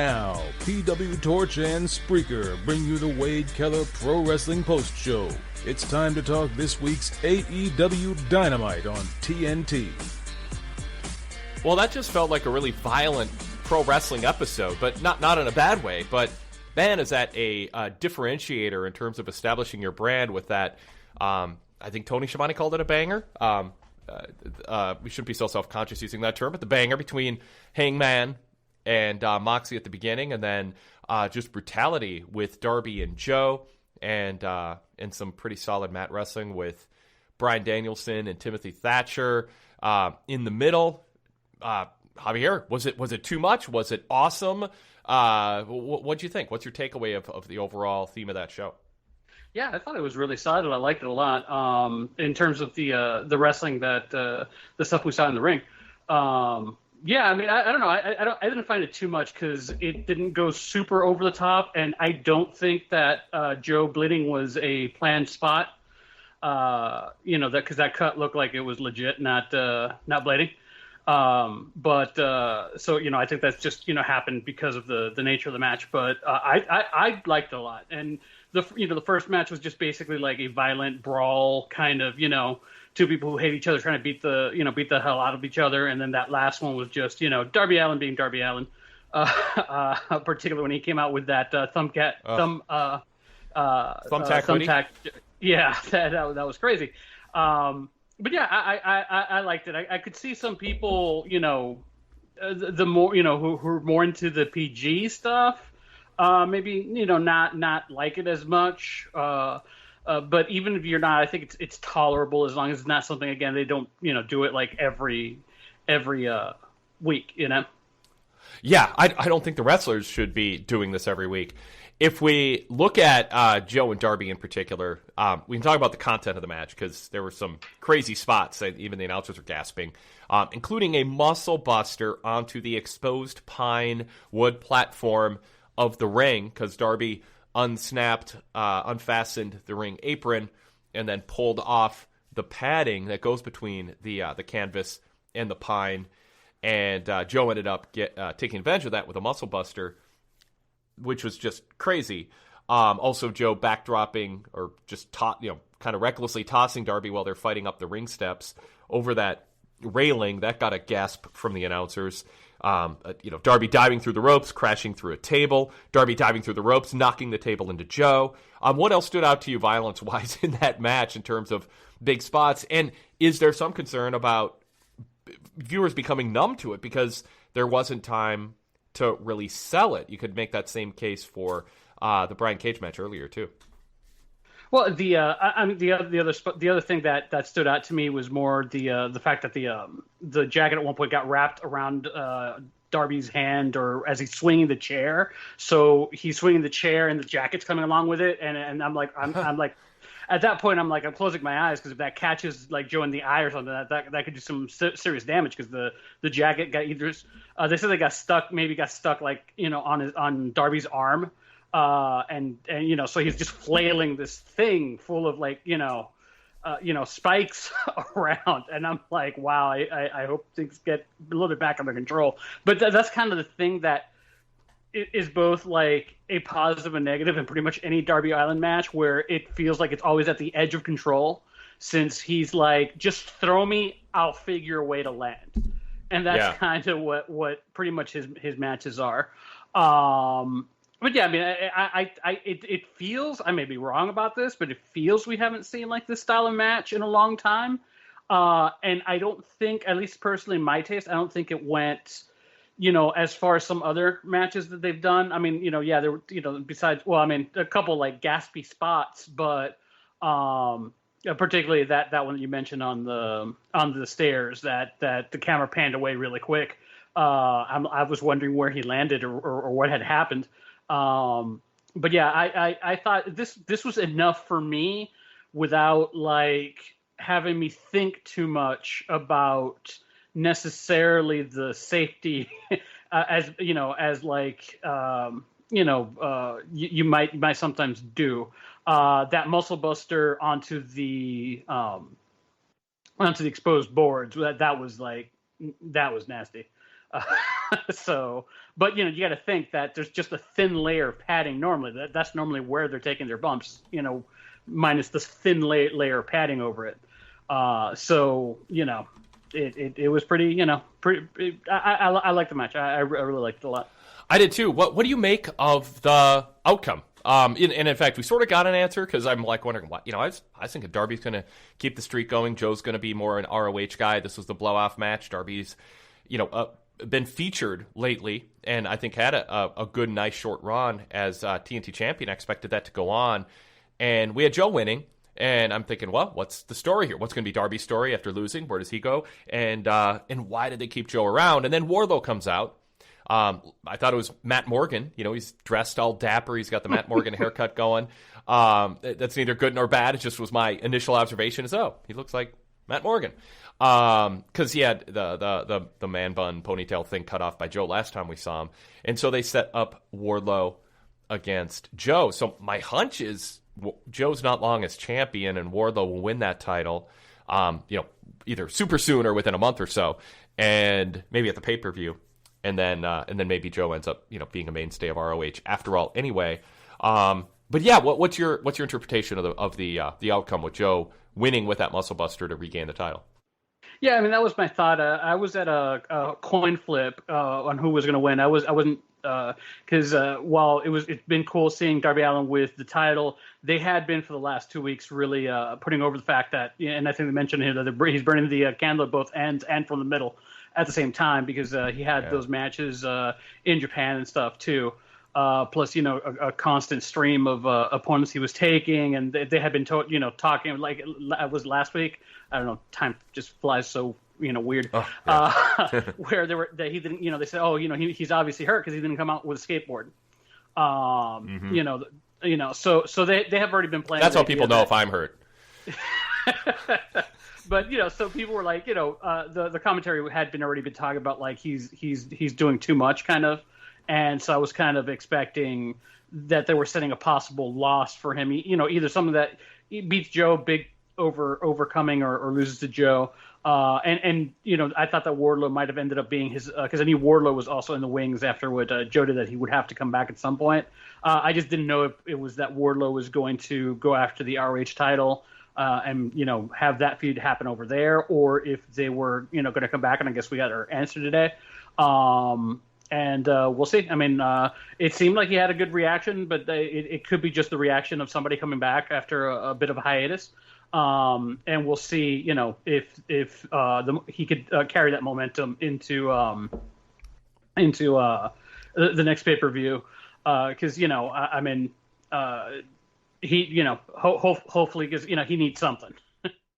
now, PWTorch and Spreaker bring you the Wade Keller Pro Wrestling Post Show. It's time to talk this week's AEW Dynamite on TNT. Well, that just felt like a really violent pro wrestling episode, but not in a bad way. But man, is that a differentiator in terms of establishing your brand with that. I think Tony Schiavone called it a banger. We shouldn't be so self-conscious using that term, but the banger between Hangman and Moxley at the beginning, and then just brutality with Darby and Joe, and some pretty solid mat wrestling with Bryan Danielson and Timothy Thatcher in the middle. Javier, was it too much? Was it awesome? What'd you think? What's your takeaway of the overall theme of that show? Yeah, I thought it was really solid. I liked it a lot. In terms of the wrestling that the stuff we saw in the ring. Yeah, I mean, I don't know. I didn't find it too much because it didn't go super over the top, and I don't think that Joe bleeding was a planned spot. Because that cut looked like it was legit, not bleeding. I think that's just happened because of the nature of the match. But I liked it a lot, and the first match was just basically like a violent brawl kind of two people who hate each other trying to beat the hell out of each other, and then that last one was just Darby Allin being Darby Allin, particularly when he came out with that thumbtack. Yeah, that was crazy. But yeah, I liked it. I could see some people, the more who are more into the PG stuff, maybe not like it as much. But even if you're not, I think it's tolerable as long as it's not something, again, they don't do it like every week. Yeah, I don't think the wrestlers should be doing this every week. If we look at Joe and Darby in particular, we can talk about the content of the match because there were some crazy spots that even the announcers were gasping, including a muscle buster onto the exposed pine wood platform of the ring because Darby unfastened the ring apron and then pulled off the padding that goes between the canvas and the pine, and Joe ended up taking advantage of that with a muscle buster, which was just crazy. Also, Joe backdropping or just kind of recklessly tossing Darby while they're fighting up the ring steps over that railing. That got a gasp from the announcers. Darby diving through the ropes, crashing through a table. Darby diving through the ropes, knocking the table into Joe. What else stood out to you violence-wise in that match in terms of big spots? And is there some concern about viewers becoming numb to it because there wasn't time to really sell it? You could make that same case for the Brian Cage match earlier too. Well, the other thing that stood out to me was more the fact that the jacket at one point got wrapped around Darby's hand, or as he's swinging the chair. So he's swinging the chair and the jacket's coming along with it, and I'm like at that point I'm closing my eyes because if that catches like Joe in the eye or something, that could do some serious damage because the jacket got either they said they got stuck like on Darby's arm. And so he's just flailing this thing full of spikes around, and I'm like, wow, I hope things get a little bit back under control. But that's kind of the thing that is both like a positive and negative in pretty much any Darby Allin match, where it feels like it's always at the edge of control, since he's like, just throw me, I'll figure a way to land, and that's kind of what pretty much his matches are. But yeah, I mean, it feels, I may be wrong about this, but it feels we haven't seen like this style of match in a long time. And I don't think, at least personally in my taste, I don't think it went, as far as some other matches that they've done. I mean, there were, besides, well, I mean, a couple like gaspy spots, but particularly that one that you mentioned on the stairs that the camera panned away really quick. I was wondering where he landed or what had happened. But yeah, I thought this was enough for me without like having me think too much about necessarily the safety you might sometimes do. That muscle buster onto the exposed boards, that was nasty. But you got to think that there's just a thin layer of padding normally. That's normally where they're taking their bumps, minus this thin layer of padding over it. It was pretty, I like the match. I really liked it a lot. I did too. What do you make of the outcome? And in fact, we sort of got an answer because I'm like wondering what, I was thinking Darby's going to keep the streak going. Joe's going to be more an ROH guy. This was the blow-off match. Darby's, been featured lately and I think had a good, nice short run as TNT champion. I expected that to go on. And we had Joe winning. And I'm thinking, well, what's the story here? What's going to be Darby's story after losing? Where does he go? And why did they keep Joe around? And then Wardlow comes out. I thought it was Matt Morgan. He's dressed all dapper. He's got the Matt Morgan haircut going. That's neither good nor bad. It just was my initial observation is, he looks like Matt Morgan. Because he had the man bun ponytail thing cut off by Joe last time we saw him. And so they set up Wardlow against Joe. So my hunch is Joe's not long as champion and Wardlow will win that title, either super soon or within a month or so, and maybe at the pay-per-view. And then maybe Joe ends up, being a mainstay of ROH after all. Anyway, but yeah, what's your interpretation of the outcome with Joe winning with that muscle buster to regain the title? Yeah, I mean that was my thought. I was at a coin flip on who was going to win. I wasn't because while it's been cool seeing Darby Allin with the title, they had been for the last 2 weeks really putting over the fact that, and I think they mentioned here that he's burning the candle at both ends and from the middle at the same time because he had those matches in Japan and stuff too. Plus, a constant stream of opponents he was taking, and they had been talking like it was last week. I don't know, time just flies so weird. Oh, yeah. Where he didn't, they said, he's obviously hurt because he didn't come out with a skateboard. So they have already been playing. That's how people know if I'm hurt. But so people were like, the commentary had already been talking about like he's doing too much kind of. And so I was kind of expecting that they were setting a possible loss for him. Either something that beats Joe big overcoming or loses to Joe. And I thought that Wardlow might have ended up being his because I knew Wardlow was also in the wings after what Joe did, that he would have to come back at some point. I just didn't know if it was that Wardlow was going to go after the ROH title and have that feud happen over there, or if they were going to come back. And I guess we got our answer today. And we'll see. I mean, it seemed like he had a good reaction, but it could be just the reaction of somebody coming back after a bit of a hiatus. And we'll see, if he could carry that momentum into the next pay-per-view. Because hopefully, because he needs something.